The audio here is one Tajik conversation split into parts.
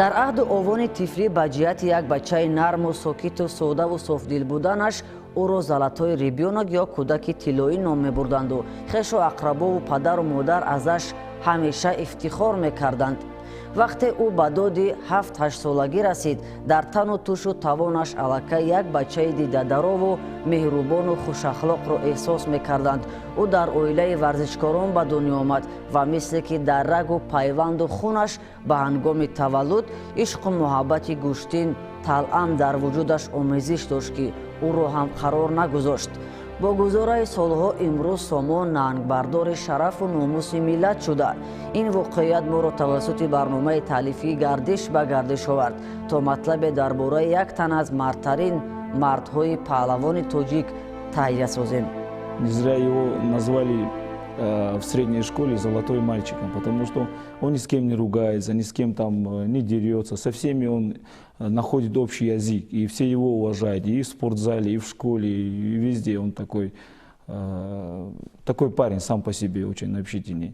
дар аҳду овони тифлӣ ба ҷиҳати як бачаи нарму сокиту содаву софдил буданаш ӯро залатои ребёнок ё кӯдаки тиллоӣ ном мебурданду хешу ақрабову падару модар азаш ҳамеша ифтихор мекарданд. вақте ӯ ба доди 7-8 солагӣ расид, дар тану тушу тавонаш аллакай як бачаи дидадарову меҳрубону хушахлоқро эҳсос мекарданд. ӯ дар оилаи варзишкорон ба дунё омад ва мисле ки дар рагу пайванду хунаш ба ҳангоми таваллуд ишқу муҳаббати гӯштин талъан дар вуҷудаш омезиш дошт, ки ӯро ҳам қарор нагузошт. бо гузораи солҳо имрӯз Сомон нангбардори шарафу номуси миллат шуда. ин воқеият моро тавассути барномаи таълифии гардиш ба гардиш овард то матлабе дар бораи як тан аз мардтарин мардҳои паҳлавони тоҷик таҳия созем. Не зря его назвали в средней школе золотой мальчиком, потому что он ни с кем не ругается, ни с кем там не дерется, со всеми он находит общий язык, и все его уважают, и в спортзале, и в школе, и везде он такой парень сам по себе очень общительный.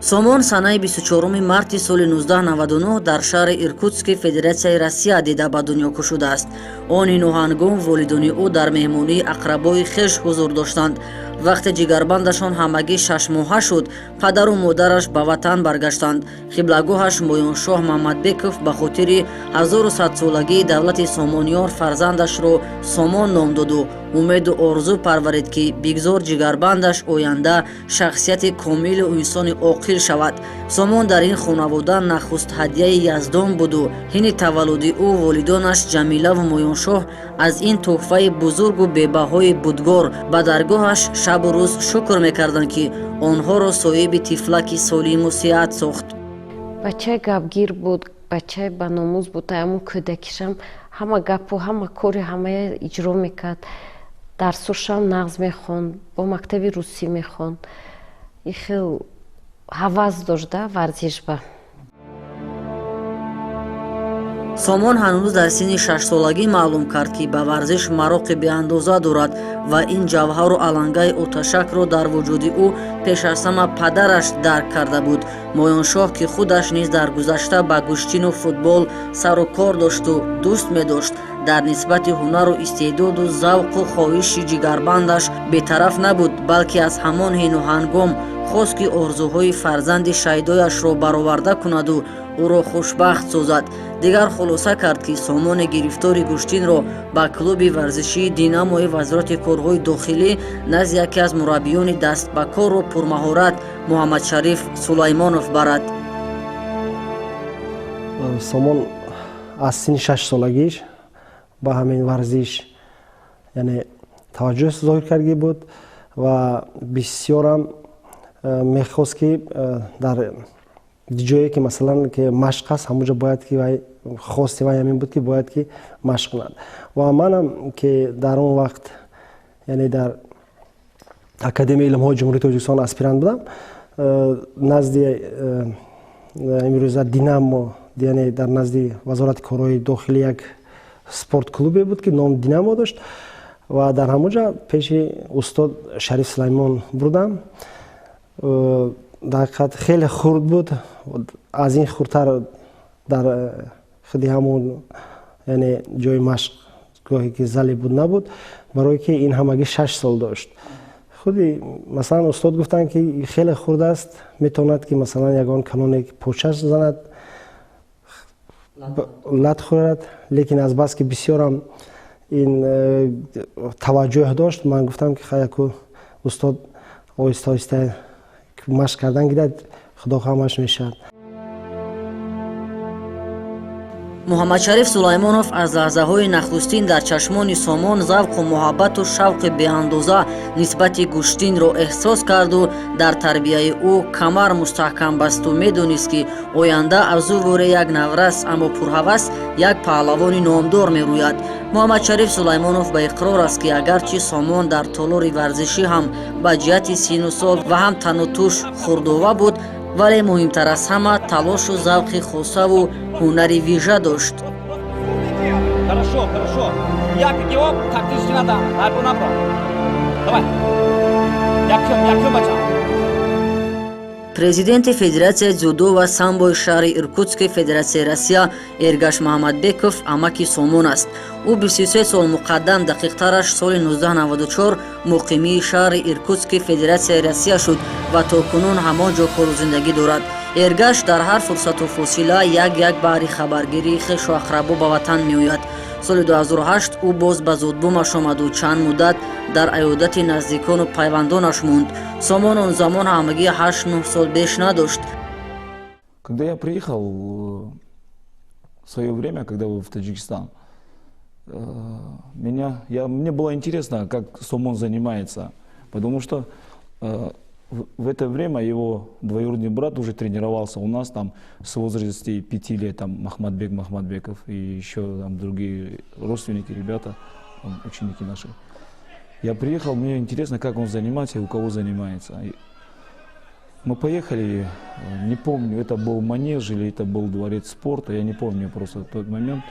Сомон санаи 24 марти соли 1999 дар шаҳри Иркутски Федератсияи Россия дида ба дунё кушудааст. они ноҳангом волидони ӯ дар меҳмонии ақрабои хеш ҳузур доштанд. вақте ҷигарбандашон ҳамагӣ 6 моҳа шуд, падару модараш ба ватан баргаштанд. қиблагоҳаш Моёншоҳ Мамадбеков ба хотири 1100-солагии давлати Сомониёр фарзандашро Сомон ном доду умеду орзу парварид ки бигзор ҷигарбандаш оянда шахсияти комилу инсони оқил шавад. Сомон дар ин хонавода нахуст ҳадияи яздон буду ҳини таваллуди ӯ волидонаш Ҷамилаву Моёншоҳ аз ин тӯҳфаи бузургу бебаҳои будгор ба даргоҳаш шабу рӯз шукр мекарданд ки онҳоро соҳиби тифлаки солиму сеҳат сохт. бачаи гапгир буд, бачаи баномӯз буд. амун кӯдакишам ҳама гапу ҳама кори ҳамая иҷро мекард. дарсушам нағз мехонд, бо мактаби русӣ мехонд. и хел ҳавас дошт да варзиш ба. Сомон ҳанӯз дар синни 6 солагӣ маълум кард ки ба варзиш мароқи беандоза дорад ва ин ҷавҳару алангаи оташакро дар вуҷуди ӯ пеш аз ҳама падараш дарк карда буд. Моёншоҳ ки худаш низ дар гузашта ба гӯштину футбол сару кор дошту дӯст медошт, дар нисбати ҳунару истеъдоду завқу хоҳиши ҷигарбандаш бетараф набуд, балки аз ҳамон ҳину ҳангом хост ки орзуҳои фарзанди шайдояшро бароварда кунаду ӯро хушбахт созад. дигар хулоса кард ки Сомони гирифтори гӯштинро ба клуби варзишии Динамои Вазирати корҳои дохилӣ назди яке аз мураббиёни даст ба кору пурмаҳорат Муҳаммадшариф Сулаймонов барад. Сомон аз синни 6 солагиш ба ҳамин варзиш яъне таваҷҷӯҳ зоҳир карда буд ва бисёрам мехост ки дар ҷое ки масалан ки машқ аст ҳамуҷо бояд ки вай хости вай ҳамин буд ки бояд ки машқ кунад. ва манам ки дар он вақт яъне дар академияи илмҳои ҷумҳурии Тоҷикистон аспирант будам. назди имрӯза Динамо яъне дар назди Вазорати корҳои дохилӣ як спорт клубе буд ки ном Динамо дошт ва дар ҳамуҷа пеши устод Шариф Сулаймон бурдам. дар ҳақиқат хеле хурд буд, аз ин хурдтар дар худи ҳамон яъне ҷои машқгоҳе ки зале буд набуд, барое ки ин ҳамагӣ 6 сол дошт. худи масалан устод гуфтанд ки хеле хурд аст, метавонад ки масалан ягон калоне почаш занад, лат хӯрад, лекин азбас ки бисёрам ин таваҷҷӯҳ дошт, ман гуфтам ки яку устод оҳиста оҳиста машқ кардан гирад, худо ҳамаш мешавад. Муҳаммадшариф Сулаймонов аз лаҳзаҳои нахустин дар чашмони Сомон завқу муҳаббату шавқи беандоза нисбати гӯштинро эҳсос карду дар тарбияи ӯ камар мустаҳкам басту медонист ки оянда аз ӯ воре як наврас аммо пурҳавас як паҳлавони номдор мерӯяд. Муҳаммадшариф Сулаймонов ба иқрор аст ки агарчи Сомон дар толори варзишӣ ҳам ба ҷиҳати сину сол ва ҳам тану туш хурдова буд, вале муҳимтар аз ҳама талошу завқи хосаву ҳунари вижа дошт. Хорошо, хорошо. Я его тактически надо. Давай. Яким бача. президенти Федератсияи дзюдо ва самбои шаҳри Иркутски Федератсияи Россия Эргаш Муҳаммадбеков амаки Сомон аст. ӯ 23 сол муқаддам дақиқтараш соли 1994 муқимии шаҳри Иркутски Федератсияи Россия шуд ва то кунун ҳамон ҷо кору зиндагӣ дорад. Эргаш дар ҳар фурсату фосила як баҳри хабаргирии хешу ақрабо ба ватан меояд. соли 2008 ӯ боз ба зудбумаш омаду чанд муддат дар аёдати наздикону пайвандонаш монд. Сомон он замон ҳамагӣ 8-9 сол беш надошт. Когда я приехал в свое время, когда был в Таджикистан, мне было интересно, как Сомон занимается, потому что в это время его двоюродный брат уже тренировался у нас там с возраста 5 лет, там Махмадбеков и еще там другие родственники, ребята, там, ученики наши. Я приехал, мне интересно, как он занимается и у кого занимается. Мы поехали, не помню, это был манеж или это был дворец спорта, я не помню просто в тот момент.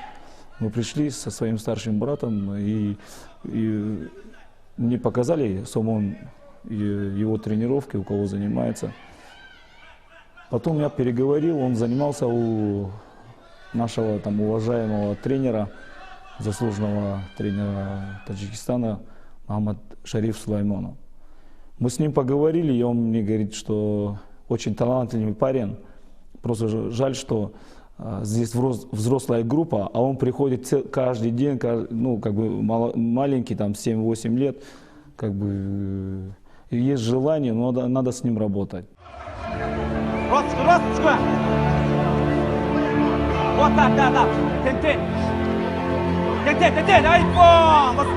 Мы пришли со своим старшим братом и мне показали Сомон его тренировки, у кого занимается. Потом я переговорил, он занимался у нашего там уважаемого тренера, заслуженного тренера Таджикистана Мухаммад Шариф Сулаймонов. Мы с ним поговорили, и он мне говорит, что очень талантливый парень. Просто жаль, что здесь взрослая группа, а он приходит каждый день, ну, как бы маленький, там 7-8 лет, как бы есть желание, но надо с ним работать. Росточка! Вот так, да. Тенте, ай, вот!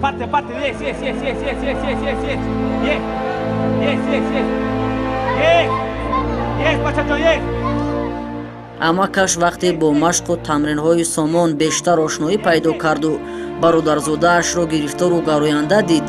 Parte, есть. Есть, бачаҷон, есть! амакаш вақте бо машқу тамринҳои Сомон бештар ошноӣ пайдо карду бародарзодаашро гирифтору гароянда дид,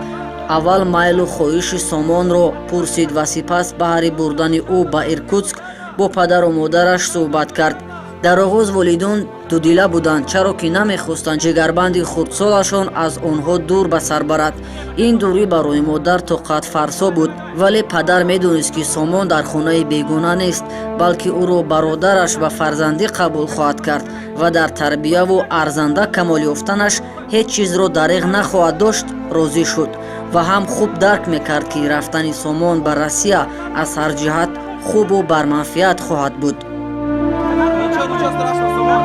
аввал майлу хоҳиши Сомонро пурсид ва сипас баҳри бурдани ӯ ба Иркутск бо падару модараш суҳбат кард. дар оғоз волидон дудила буданд, чаро ки намехостанд ҷигарбанди хурдсолашон аз онҳо дур ба сар барад. ин дурӣ барои модар тоқатфарсо буд, вале падар медонист ки Сомон дар хонаи бегона нест, балки ӯро бародараш ва фарзандӣ қабул хоҳад кард ва дар тарбияву арзанда камол ёфтанаш ҳеҷ чизро дариғ нахоҳад дошт. розӣ шуд ва ҳам хуб дарк мекард ки рафтани Сомон ба Россия аз ҳар ҷиҳат хубу барманфиат хоҳад буд. Ничего страшного, Сомон.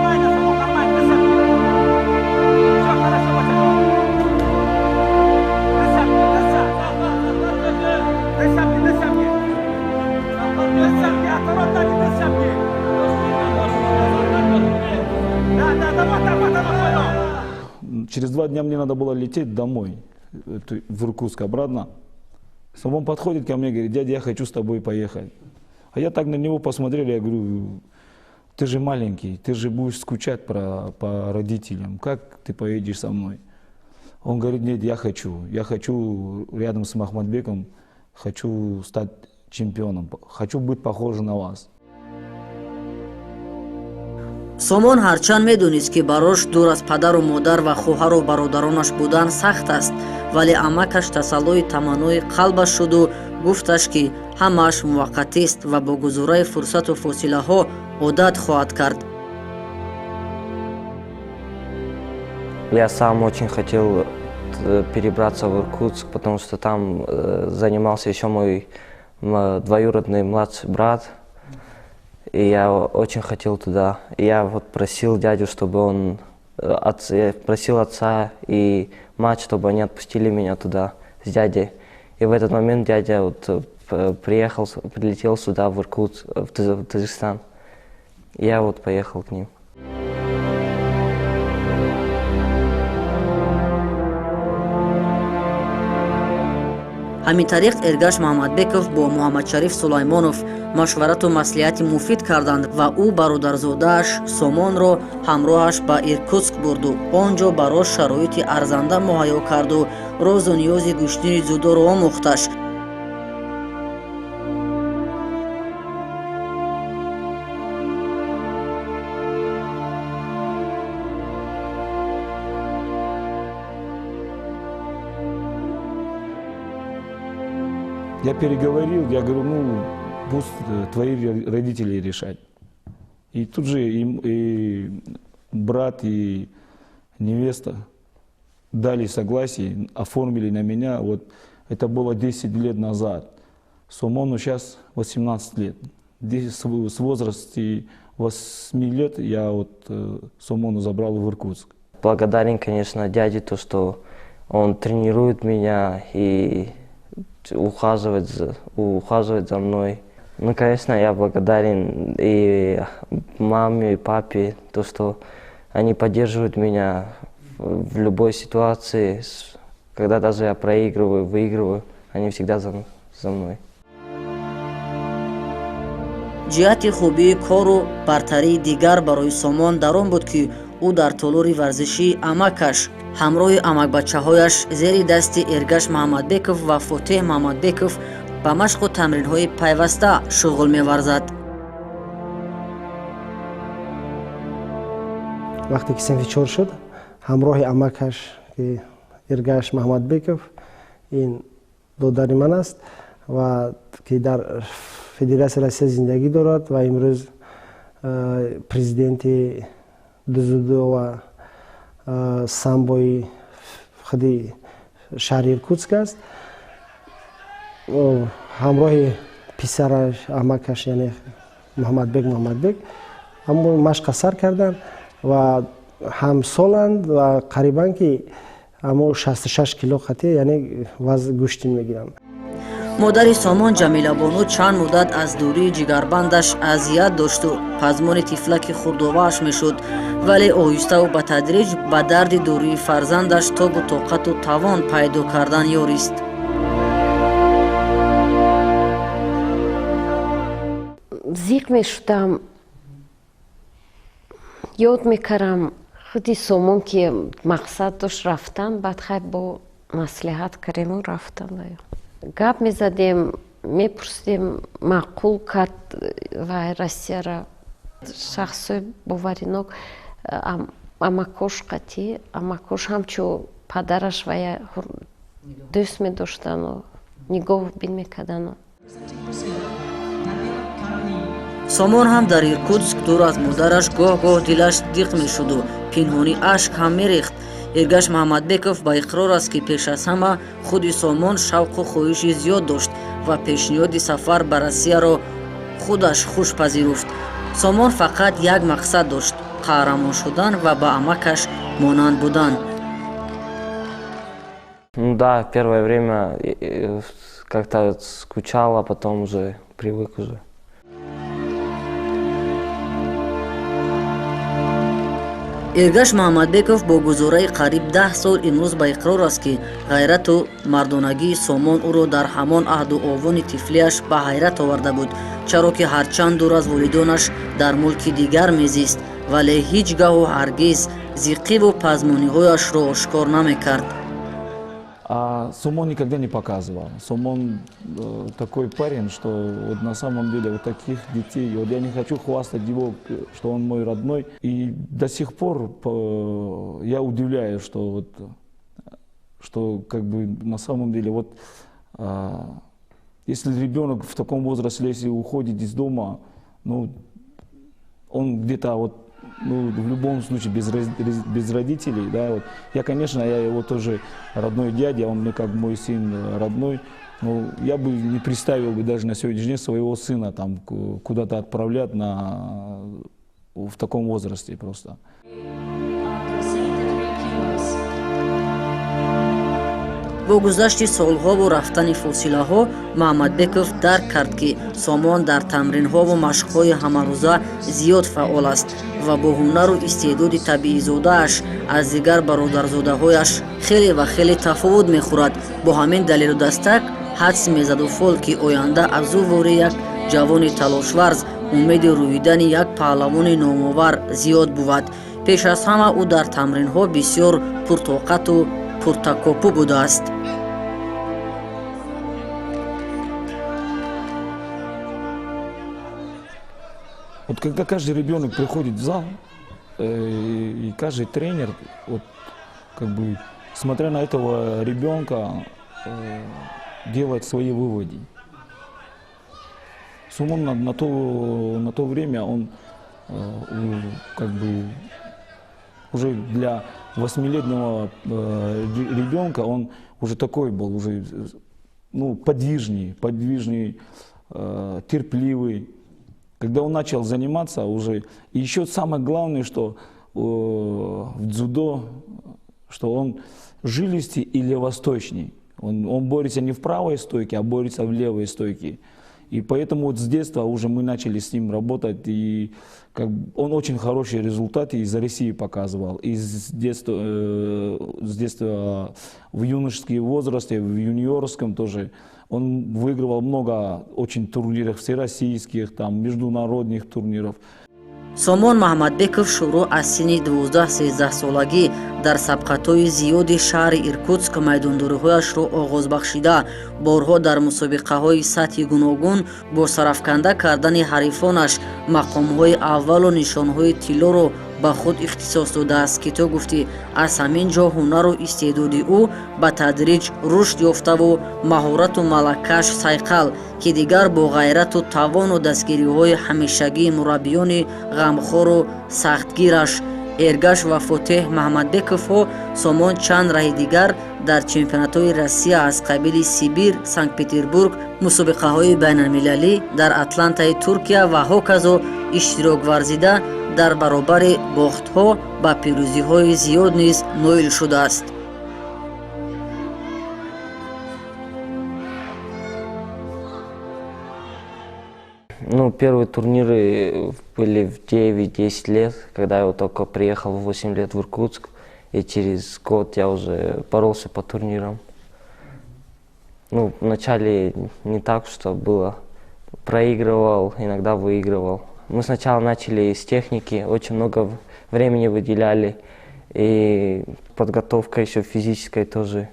Через 2 дня мне надо было лететь домой, в Иркутск обратно. Сомон подходит ко мне и говорит: дядя, я хочу с тобой поехать. А я так на него посмотрел, я говорю: ты же маленький, ты же будешь скучать по родителям, как ты поедешь со мной? Он говорит: нет, я хочу рядом с Махмадбеком, хочу стать чемпионом, хочу быть похожим на вас. Сомон ҳарчанд медонист ки барош дур аз падару модар ва хоҳару бародаронаш будан сахт аст, вале амакаш тасаллои таманнои қалбаш шуду гуфташ ки ҳамааш муваққатист ва бо гузараи фурсату фосилаҳо одат хоҳад кард. Я сам очень хотел перебраться в Иркутск, потому что там занимался еще мой двоюродный младший брат. И я очень хотел туда. И я вот просил дядю, чтобы он... Я просил отца и мать, чтобы они отпустили меня туда с дядей. И в этот момент дядя вот прилетел сюда, в Иркутск, в Таджикистан. И я вот поехал к ним. ҳамин тариқ Эргаш Муҳаммадбеков бо Муҳаммадшариф Сулаймонов машварату маслиҳати муфид карданд ва ӯ бародарзодааш Сомонро ҳамроҳаш ба Иркутск бурду. Он ҷо барош шароити арзанда муҳайё карду розу ниёзи гӯштини зудоро омӯхташ. Я переговорил, я говорю: пусть твои родители решать. И тут же и брат, и невеста дали согласие, оформили на меня. Вот это было 10 лет назад. Сомону сейчас 18 лет. С возраста 8 лет я вот Сомону забрал в Иркутск. Благодарен, конечно, дяде, то, что он тренирует меня и ухаживает за мной. Ну, конечно, я благодарен и маме, и папе, то, что они поддерживают меня в любой ситуации, когда даже я проигрываю, выигрываю, они всегда за мной. ҷиҳати хубии кору бартарии дигар барои Сомон дар он буд ки ӯ дар толури варзишии амакаш ҳамроҳи амакбачаҳояш зери дасти Эргаш Маҳаммадбеков ва Фотеҳ Маҳаммадбеков ба машқу тамринҳои пайваста шуғул меварзад. вақте ки синфи 4 шуд, ҳамроҳи амакаш Эргаш Маҳаммадбеков, ин додари ман аст ва ки дар Федератсияи Россия зиндагӣ дорад ва имрӯз президенти дузудо ва самбои худи шаҳри Иркутск аст. ҳамроҳи писараш амакаш яъне Маҳаммадбек ҳамон машқа сар карданд ва ҳамсоланд ва қарибан ки ҳамо 66 кило қатъи, яъне вазн гӯштин мегиранд. модари Сомон Ҷамилабону чанд муддат аз дурии ҷигарбандаш азият дошту пазмони тифлаки хурдовааш мешуд, вале оҳиставу ба тадриҷ ба дарди дурии фарзандаш тобу тоқату тавон пайдо кардан ёрист. зиқ мешудам, ёд мекардам худи Сомон ки мақсад дошт рафтан, баъд хай бо маслиҳат кардему рафтан. гап мезадем, мепурсидем, маъқул кард ва Россияра шахсои боваринок, амакош қатъи, амакош ҳамчун падараш вая дӯст медоштану нигоҳ бин мекардану. Сомон ҳам дар Иркутск дур аз модараш гоҳ-гоҳ дилаш диқ мешуду пинҳонӣ ашк ҳам мерехт. Эргаш Маҳаммадбеков ба иқрор аст ки пеш аз ҳама худи Сомон шавқу хоҳиши зиёд дошт ва пешниҳоди сафар ба Россияро худаш хуш пазируфт. Сомон фақат як мақсад дошт: қаҳрамон шудан ва ба амакаш монанд будан. Ну да, первое время как-то скучал, а потом уже привык уже. Эргаш Маҳаммадбеков бо гузораи қариб 10 сол имрӯз ба иқрор аст ки ғайрату мардонагии Сомон ӯро дар ҳамон аҳду овони тифлиаш ба ҳайрат оварда буд, чаро ки ҳарчанд дур аз волидонаш дар мулки дигар мезист, вале ҳеҷ гоҳу ҳаргиз зиқиву пазмониҳояшро ошкор намекард. А Сомон никогда не показывал. Сомон такой парень, что вот на самом деле вот таких детей, вот я не хочу хвастать его, что он мой родной. И до сих пор я удивляюсь, что как бы на самом деле вот если ребенок в таком возрасте, если уходит из дома, ну он где-то вот в любом случае без родителей, да, вот. Я его тоже родной дядя, он мне как мой сын родной, но я бы не представил бы даже на сегодняшний день своего сына там куда-то отправлять в таком возрасте просто. бо гузашти солҳову рафтани фосилаҳо Маҳаммадбеков дарк кард ки Сомон дар тамринҳову машқҳои ҳамарӯза зиёд фаъол аст ва бо ҳунару истеъдоди табиизодааш аз дигар бародарзодаҳояш хеле ва хеле тафовут мехӯрад. бо ҳамин далелу дастак ҳадс мезаду фол ки оянда аз ӯ вори як ҷавони талошварз умеди рӯидани як паҳлавони номовар зиёд буд. пеш аз ҳама ӯ дар тамринҳо бисёр пуртоқату пуртакопу будааст. Вот когда каждый ребенок приходит в зал, и каждый тренер, вот, как бы, смотря на этого ребенка, делает свои выводы. Сумон на то время он как бы уже для 8-летнего ребенка он уже такой был, уже подвижный, терпеливый. Когда он начал заниматься уже, и еще самое главное, что в дзюдо, что он жилистый и левосточный. Он борется не в правой стойке, а борется в левой стойке. И поэтому вот с детства уже мы начали с ним работать, и он очень хорошие результаты из России показывал. И с детства в юношеском возрасте, в юниорском тоже. Он выигрывал много очень турниров всероссийских, там, международных турниров. сомон маҳмадбеков шуруъ аз синни 12-13 солагӣ дар сабқатҳои зиёди шаҳри иркутск майдондориҳояшро оғоз бахшида, борҳо дар мусобиқаҳои сатҳи гуногун бо сарафканда кардани ҳарифонаш мақомҳои аввалу нишонҳои тиллоро ба худ ихтисос додааст ки то гуфтӣ аз ҳамин ҷо ҳунару истеъдоди ӯ ба тадриҷ рушд ёфтаву маҳорату малакааш сайқал ки дигар бо ғайрату тавону дастгириҳои ҳамешагии мураббиёни ғамхору сахтгираш Эргаш ва Фотеҳ Маҳмадбековҳо сомон чанд раҳи дигар дар чемпионатҳои Россия аз қабили Сибир, Санкт-Петербург, мусобиқаҳои байналмилалӣ дар Атлантаи Туркия ва ҳоказо иштирок варзида дар баробари бохтҳо ба пирӯзиҳои зиёд низ ноил шудааст. Первые турниры были в 9-10 лет, когда я вот только приехал в 8 лет в Иркутск, и через год я уже боролся по турнирам. Вначале не так, что было. Проигрывал, иногда выигрывал. Мы сначала начали с техники, очень много времени выделяли, и подготовка еще физической тоже.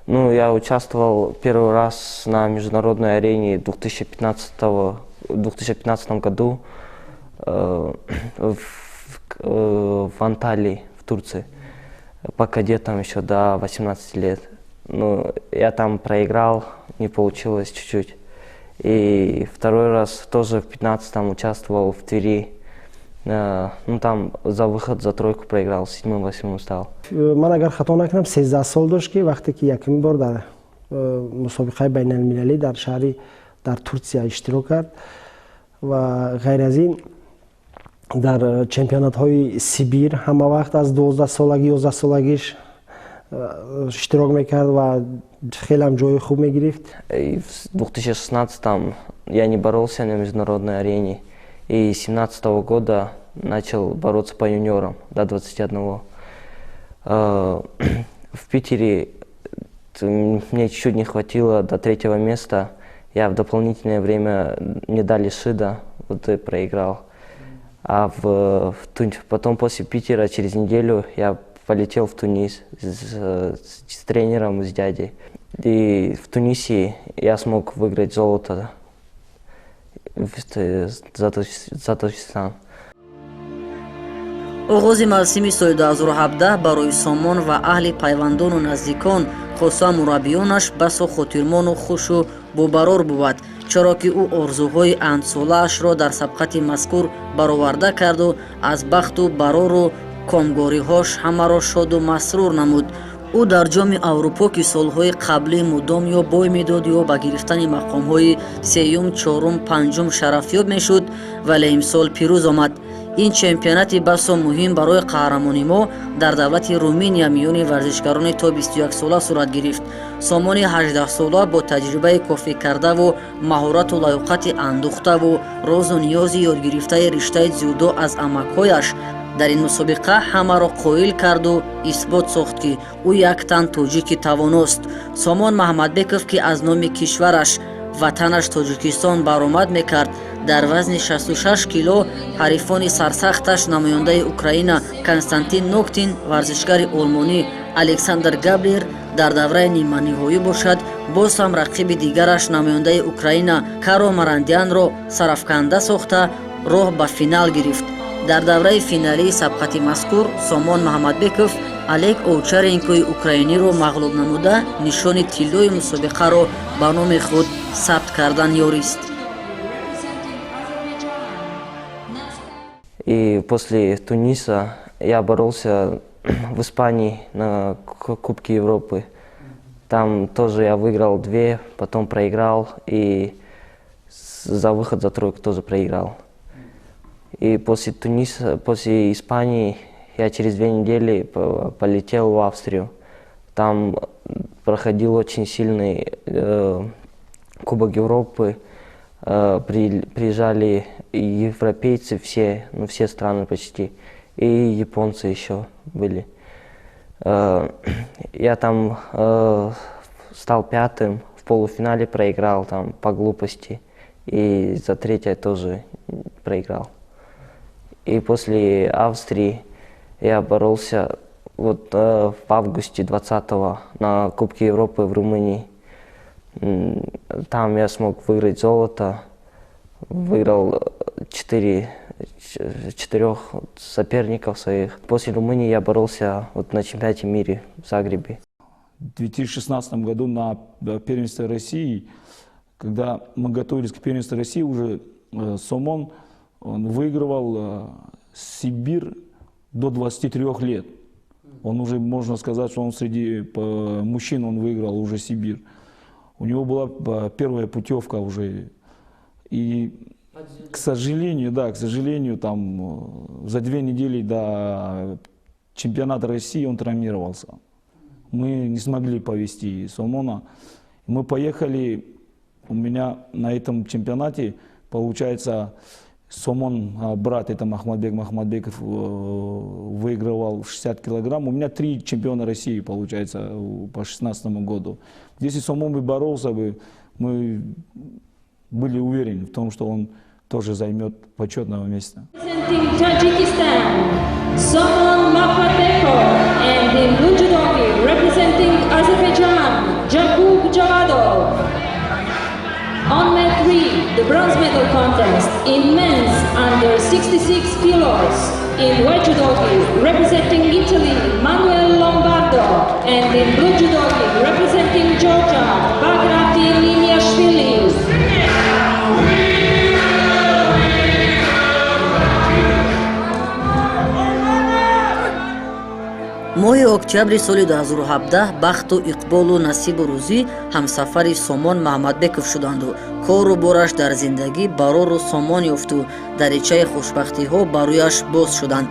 Я участвовал первый раз на международной арене в 2015 году в Анталии, в Турции, по кадетам еще до 18 лет. Я там проиграл, не получилось чуть-чуть. И второй раз тоже в 15-м участвовал в Твери. Там за выход, за тройку проиграл, 7-8 стал. Ман агар хато накунам 13 сол дошт ки вақте ки якумин бор дар мусобиқаи байналмилалӣ дар шаҳри дар Турция иштирок кард ва ғайр аз ин дар чемпионатҳои Сибир ҳама вақт аз 12 солагӣ 11 солагиш иштирок мекард ва хелам ҷои хуб мегирифт. В 2016-м я не боролся на международной арене, и с 2017 года начал бороться по юниорам до 21. В Питере мне чуть-чуть не хватило до 3-го места. Я в дополнительное время мне дали шида, вот и проиграл. А потом после Питера через неделю я полетел в Тунис с тренером и с дядей. И в Тунисе я смог выиграть золото за Таджикистан. оғози мавсими соли 2017 барои сомон ва аҳли пайвандону наздикон хосуан мураббиёнаш басо хотирмону хушу бобарор буд, чаро ки ӯ орзуҳои андсолаашро дар сабқати мазкур бароварда карду аз бахту барору комгориҳош ҳамаро шоду масрур намуд. ӯ дар ҷоми аврупо ки солҳои қаблӣ мудом ё бой медод ё ба гирифтани мақомҳои сеюм, чорум, панҷум шарафёб мешуд, вале имсол пирӯз омад. ин чемпионати басо муҳим барои қаҳрамони мо дар давлати Руминия миёни варзишгарони то 21 сола сурат гирифт. сомони 18 сола бо таҷрибаи кофӣ кардаву маҳорату лаёқати андӯхтаву розу ниёзи ёдгирифтаи риштаи дзюдо аз амакҳояш дар ин мусобиқа ҳамаро қоил карду исбот сохт ки ӯ як тан тоҷики тавоност. сомон Маҳмадбеков ки аз номи кишвараш ватанаш Тоҷикистон баромад мекард, дар вазни 66 кило ҳарифони сарсахташ намояндаи Украина Константин Ноктин, варзишгари олмонӣ Александр Габриер дар давраи ниманиҳоӣ бошад, боз ҳам рақиби дигараш намояндаи Украина Каро Марандянро сарафканда сохта роҳ ба финал гирифт. дар давраи финалии сабқати мазкур сомон Маҳмадбеков Олег Овчаренкои украиниро мағлуб намуда нишони тиллои мусобиқаро ба номи худ сабт кардан ёрист. И после Туниса я боролся в Испании на Кубке Европы. Там тоже я выиграл 2, потом проиграл, и за выход за тройку тоже проиграл. И после Туниса, после Испании я через 2 недели полетел в Австрию. Там проходил очень сильный Кубок Европы. Приезжали и европейцы все, ну все страны почти, и японцы еще были. Я там стал 5-м, в полуфинале проиграл там по глупости, и за 3-е тоже проиграл. И после Австрии я боролся вот в августе 20-го на Кубке Европы в Румынии. Там я смог выиграть золото, выиграл 4 соперников своих. После Румынии я боролся вот на чемпионате мира в Загребе. В 2016 году на первенстве России, когда мы готовились к первенству России, уже Сомон он выигрывал Сибирь до 23 лет. Он уже, можно сказать, что он среди мужчин он выиграл уже Сибирь. У него была первая путевка уже. И, к сожалению, там за 2 недели до чемпионата России он травмировался. Мы не смогли повезти Сомона. Мы поехали, у меня на этом чемпионате, получается, Сомон, брат, это Махмадбеков, выигрывал 60 килограмм. У меня 3 чемпиона России, получается, по 2016 году. Если Сомон бы боролся, мы были уверены в том, что он тоже займет почетное место. Somon Makhmatbekov, and in blue judogi representing Azerbaijan, Jakub Javadov. On mat 3, the bronze medal contest in men's under 66 kilos. In white judogi representing Italy, Manuel Lombardo, and in blue judogi representing Georgia, Bagrati Liniashvili. моҳи октябри соли 2017 бахту иқболу насибу рӯзӣ ҳамсафари Сомон Маҳмадбеков шуданду кору бораш дар зиндагӣ барору Сомон ёфту даричаи хушбахтиҳо ба рӯяш боз шуданд.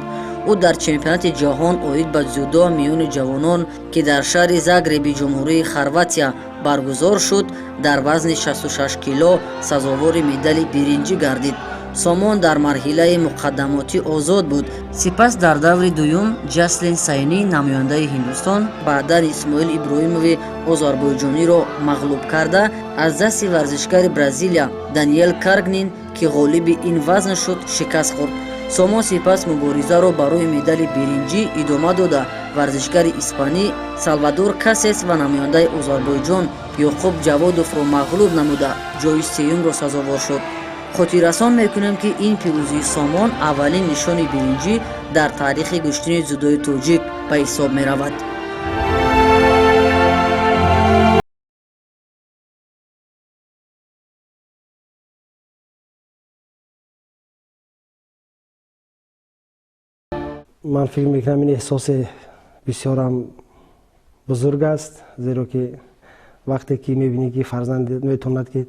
ӯ дар чемпионати ҷаҳон оид ба дзюдо миёни ҷавонон ки дар шаҳри Загреби ҷумҳурии Хорватия баргузор шуд, дар вазни 66 кило сазовори медали биринҷӣ гардид. Сомон дар марҳилаи муқаддамотӣ озод буд. Сипас дар даври дуюм Ҷаслин Сайнӣ намояндаи Ҳиндустон баъдан Исмоил Иброҳимови озарбойҷониро мағлуб карда, аз дасти варзишгари Бразилия Даниэл Каргнин ки ғолиби ин вазн шуд, шикаст хӯрд. Сомон сипас муборизаро барои медали биринҷӣ идома дода, варзишгари испанӣ Салвадор Касес ва намояндаи Озарбойҷон Ёқуб Ҷаводовро мағлуб намуда, ҷои сеюмро сазовор шуд. хотиррасон мекунем ки ин пирӯзии Сомон аввалин нишони биринҷӣ дар таърихи куштини дзюдои тоҷик ба ҳисоб меравад. ман фикр мекунам ин эҳсосе бисёрам бузург аст, зеро ки вақте ки мебинӣ ки фарзандат метавонад ки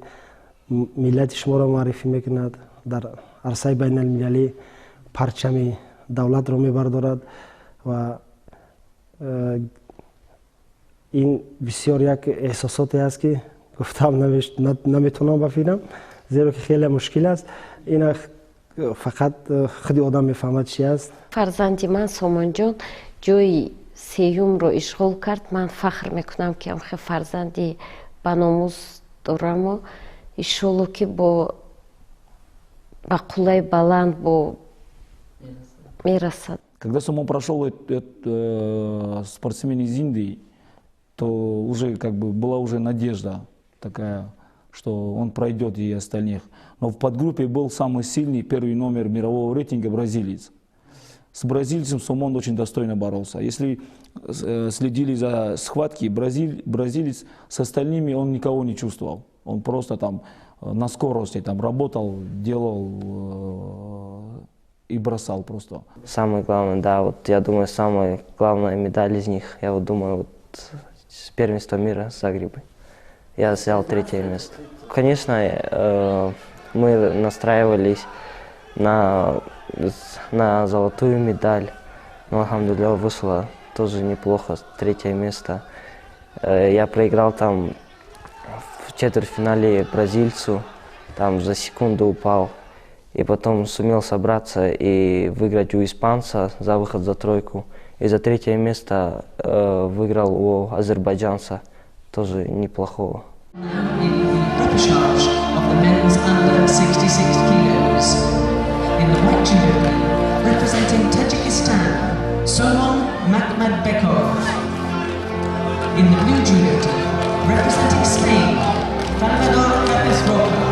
миллати шуморо муаррифӣ мекунад, дар арсаи байналмилалӣ парчами давлатро мебардорад ва ин бисёр як эҳсосоте аст ки гуфтам наметавонам бафикрам, зеро ки хеле мушкил аст. ина фақат худи одам мефаҳмад чи аст. фарзанди ман Сомонҷон ҷои сеюмро ишғол кард. Ман фахр мекунам ки ҳамхе фарзанди баномӯз дораму иншолло ки ба қуллаи баланд мерасад. Когда Сомон прошел спортсмен из Индии, то уже была уже надежда такая, что он пройдет и остальных. Но в подгруппе был самый сильный, первый номер мирового рейтинга бразилец. С бразильцем Сомон очень достойно боролся. Если следили за схватки, бразилец с остальными он никого не чувствовал. Он просто там на скорости там работал, делал и бросал просто. Самое главное, да, вот я думаю, самая главная медаль из них, я вот думаю, вот с первенства мира с Загреба. Я взял 3-е место. Конечно, мы настраивались на золотую медаль, но, алхамдулилля, вышло тоже неплохо, 3-е место. Я проиграл там в четвертьфинале бразильцу, там за секунду упал. И потом сумел собраться и выиграть у испанца за выход за 3-ку. И за 3-е место выиграл у азербайджанца, тоже неплохого. Repechage of the men's under 66 kilos. In the white judo ring, representing Tajikistan, Somon Makhmadbekov. In the blue judo team, representing Spain, Salvador Capes-Roca.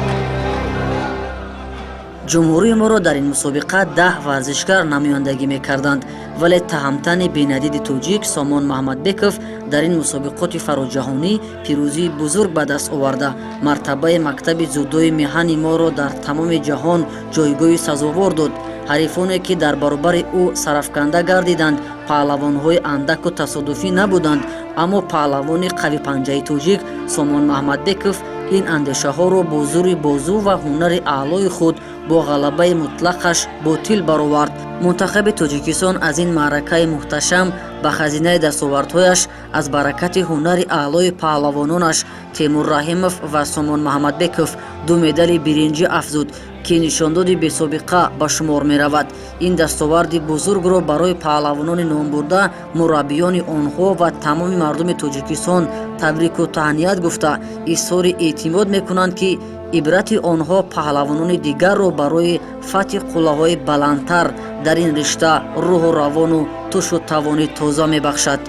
ҷумҳурии моро дар ин мусобиқа 10 варзишгар намояндагӣ мекарданд, вале таҳмтани бенадиди тоҷик Сомон Маҳмадбеков дар ин мусобиқоти фароҷаҳонӣ пирӯзии бузург ба даст оварда мартабаи мактаби зудои меҳани моро дар тамоми ҷаҳон ҷойгоҳи сазовор дод. ҳарифоне ки дар баробари ӯ сарафканда гардиданд паҳлавонҳои андаку тасодуфӣ набуданд, аммо паҳлавони қавипанҷаи тоҷик Сомон Маҳмадбеков ин андешаҳоро бо зури бозу ва ҳунари аълои худ бо ғалабаи мутлақаш ботил баровард. мунтахаби тоҷикистон аз ин маъракаи муҳташам ба хазинаи дастовардҳояш аз баракати ҳунари аълои паҳлавононаш Темур Раҳимов ва Сомон Маҳмадбеков 2 медали биринҷӣ афзуд, ки нишондоди бесобиқа ба шумор меравад. ин дастоварди бузургро барои паҳлавонони номбурда, мураббиёни онҳо ва тамоми мардуми Тоҷикистон табрику таҳният гуфта изҳори эътимод мекунанд, ки ибрати онҳо паҳлавонони дигарро барои фатҳи қуллаҳои баландтар дар ин ришта рӯҳу равону тушу тавони тоза мебахшад.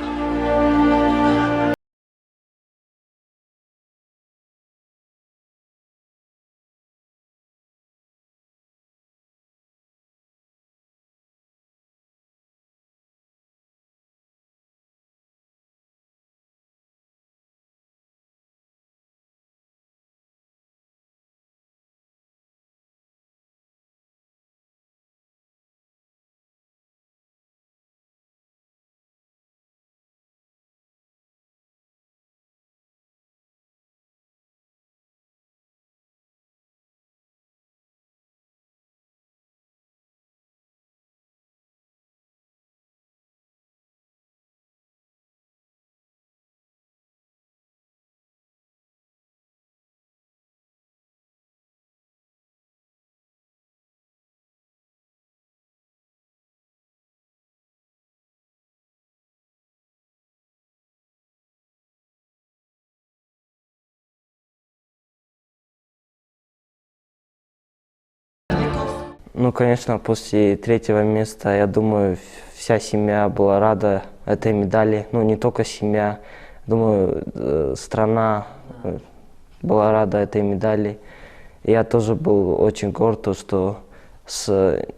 Ну, конечно, после 3-го места, я думаю, вся семья была рада этой медали. Ну, не только семья, думаю, страна была рада этой медали. Я тоже был очень горд, что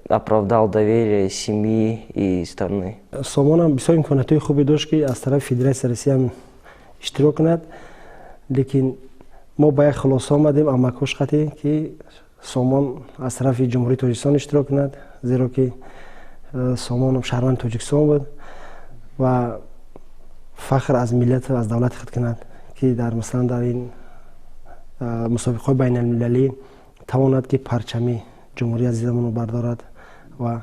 оправдал доверие семьи и страны. Сомон бисёр имконияти хубе дошт, ки аз тарафи Федератсияи Россия ҳам иштирок кунад, лекин мо ба як хулоса омадем амакош қатӣ, ки Сомон аз тарафи ҷумҳурии Тоҷикистон иштирок кунад, зеро ки Сомон шаҳрванди Тоҷикистон буд ва фахр аз миллат ва аз давлати худ кунад, ки масалан дар ин мусобиқаҳои байналмилалӣ тавонад ки парчами ҷумҳурии азизамонро бардорад ва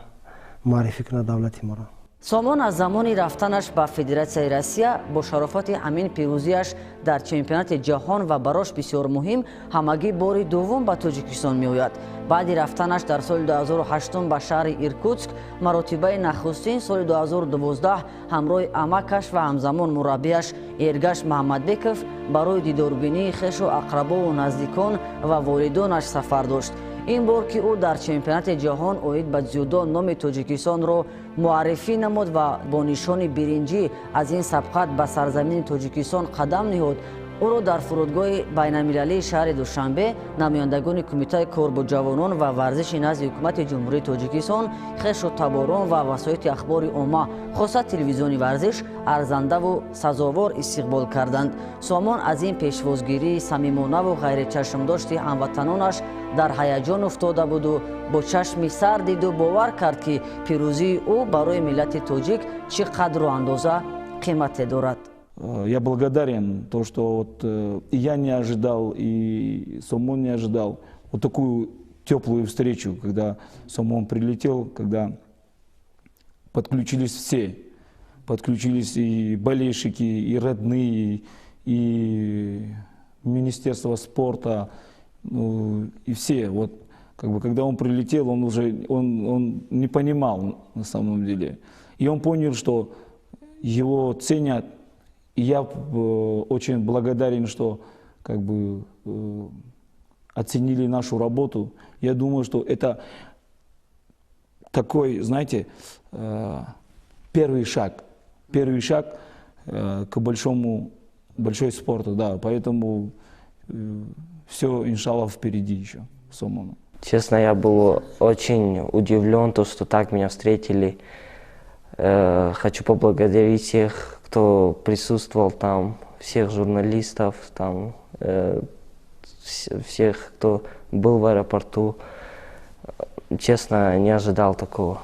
муаррифӣ кунад давлати моро. Сомон аз замони рафтанаш ба Федератсияи Россия бо шарофати ҳамин пирӯзияш дар чемпионати ҷаҳон ва барош бисёр муҳим ҳамагӣ бори дуввум ба Тоҷикистон меояд. баъди рафтанаш дар соли 2008 ба шаҳри Иркутск, маротибаи нахустин соли 2012 ҳамроҳи амакаш ва ҳамзамон мураббияш Эргаш Маҳмадбеков барои дидорбинии хешу ақрабову наздикон ва волидонаш сафар дошт. ин бор ки ӯ дар чемпионати ҷаҳон оид ба дзюдо номи Тоҷикистонро муаррифӣ намуд ва бо нишони биринҷӣ аз ин сабқат ба сарзамини Тоҷикистон қадам ниҳод, ӯро дар фурудгоҳи байналмилалии шаҳри Душанбе намояндагони Кумитаи кор бо ҷавонон ва варзиши назди ҳукумати ҷумҳурии Тоҷикистон, хешу таборон ва васоити ахбори омма, хоса телевизиони варзиш арзандаву сазовор истиқбол карданд. Сомон аз ин пешвозгирии самимонаву ғайричашмдошти ҳамватанонаш дар ҳаяҷон уфтода буду бо чашми сар диду бовар кард ки пирӯзии ӯ барои миллати тоҷик чӣ қадру андоза қимате дорад. Я благодарен, то, что вот и я не ожидал, и Сомон не ожидал вот такую теплую встречу, когда Сомон прилетел, когда подключились все. Подключились и болельщики, и родные, и Министерство спорта, ну, и все. Вот, как бы, когда он прилетел, он уже он не понимал на самом деле. И он понял, что его ценят. И я очень благодарен, что как бы, оценили нашу работу. Я думаю, что это такой, знаете, первый шаг к большой спорту, да, поэтому все, иншаллах, впереди еще Сомону. Честно, я был очень удивлен, то, что так меня встретили. Хочу поблагодарить всех, кто присутствовал там, всех журналистов, там, всех, кто был в аэропорту. Честно, не ожидал такого.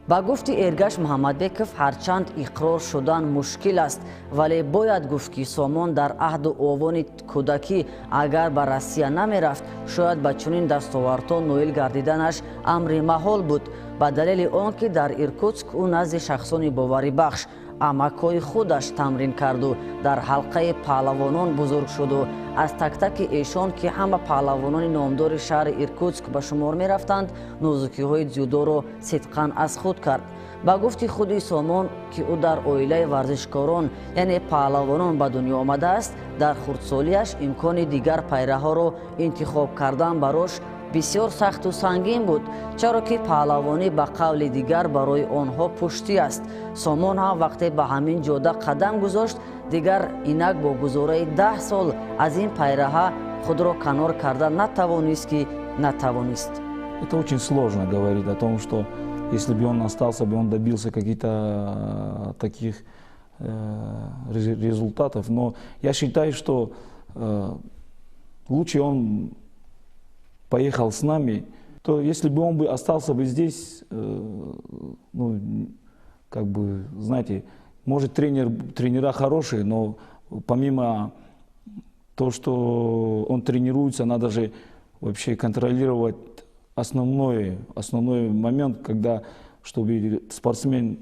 ба гуфти Эргаш Муҳаммадбеков, ҳарчанд иқрор шудан мушкил аст, вале бояд гуфт ки Сомон дар аҳду овони кӯдакӣ агар ба Россия намерафт, шояд ба чунин дастовардҳо ноил гардиданаш амри маҳол буд, ба далели он ки дар Иркутск ӯ назди шахсони боварибахш амакҳои худаш тамрин карду дар ҳалқаи паҳлавонон бузург шуду аз тактаки эшон ки ҳама паҳлавонони номдори шаҳри Иркутск ба шумор мерафтанд, нозукиҳои дзюдоро сидқан аз худ кард. ба гуфти худи Сомон ки ӯ дар оилаи варзишкорон яъне паҳлавонон ба дунё омадааст, дар хурдсолиаш имкони дигар пайраҳоро интихоб кардан барош бисёр сахту сангин буд, чаро ки паҳлавонӣ ба қавли дигар барои онҳо пуштӣ аст. Сомон ҳам вақте ба ҳамин ҷода қадам гузошт, дигар инак бо гузораи 10 сол аз ин пайраҳа худро канор карда натавонист ки натавонист. Это очень сложно говорить о том, что если бы он остался, бы он добился каких-то таких результатов. Но я считаю, что лучше он поехал с нами, то если бы он бы остался бы здесь, ну, как бы, знаете, может, тренера хорошие, но помимо того, что он тренируется, надо же вообще контролировать основной момент, когда, чтобы спортсмен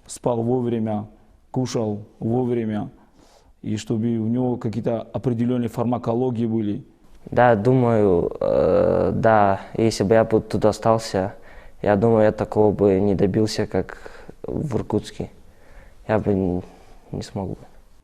спал вовремя, кушал вовремя, и чтобы у него какие-то определенные фармакологии были. Да, думаю, да, если бы я бы тут остался, я думаю, я такого бы не добился, как в Иркутске. Я бы не смог бы.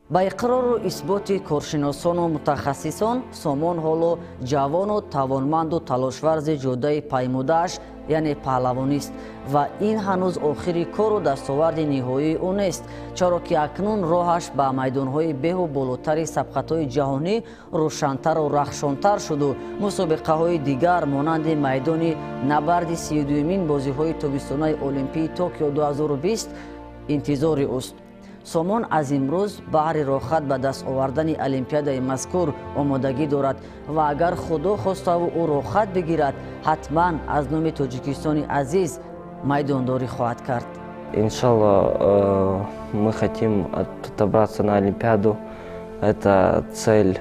ба иқрору исботи коршиносону мутахассисон, Сомон ҳоло ҷавону тавонманду талошварзи ҷодаи паймудааш яъне паҳлавонист ва ин ҳанӯз охири кору дастоварди ниҳоии ӯ нест, чаро ки акнун роҳаш ба майдонҳои беҳу болотари сабқатҳои ҷаҳонӣ рӯшантару рахшонтар шуду мусобиқаҳои дигар монанди майдони набарди 32-мин бозиҳои тобистонаи Олимпии Токио 2020 интизори уст. Сомон аз имрӯз баҳри рохат ба даст овардани олимпиадаи мазкур омодагӣ дорад ва агар худо хоставу ӯ рохат бигирад, ҳатман аз номи Тоҷикистони азиз майдондорӣ хоҳад кард. Иншаллах, мы хотим отобраться на Олимпиаду. Это цель,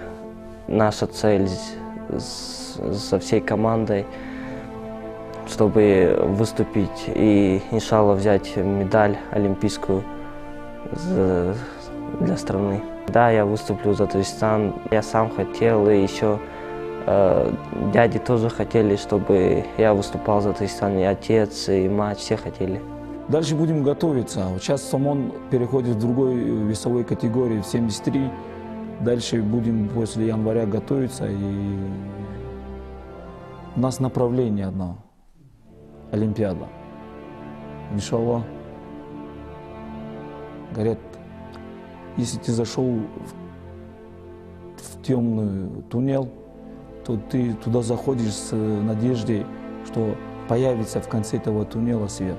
наша цель со всей командой, чтобы выступить и, иншаллах, взять медаль олимпийскую для страны. Да, я выступлю за Таджикистан. Я сам хотел, и еще дяди тоже хотели, чтобы я выступал за Таджикистан. И отец, и мать, все хотели. Дальше будем готовиться. Вот сейчас Сомон переходит в другой весовой категории, в 73. Дальше будем после января готовиться. И у нас направление одно. Олимпиада. Иншаллах. Говорят, если ты зашел в темный туннель, то ты туда заходишь с надеждой, что появится в конце этого туннеля свет.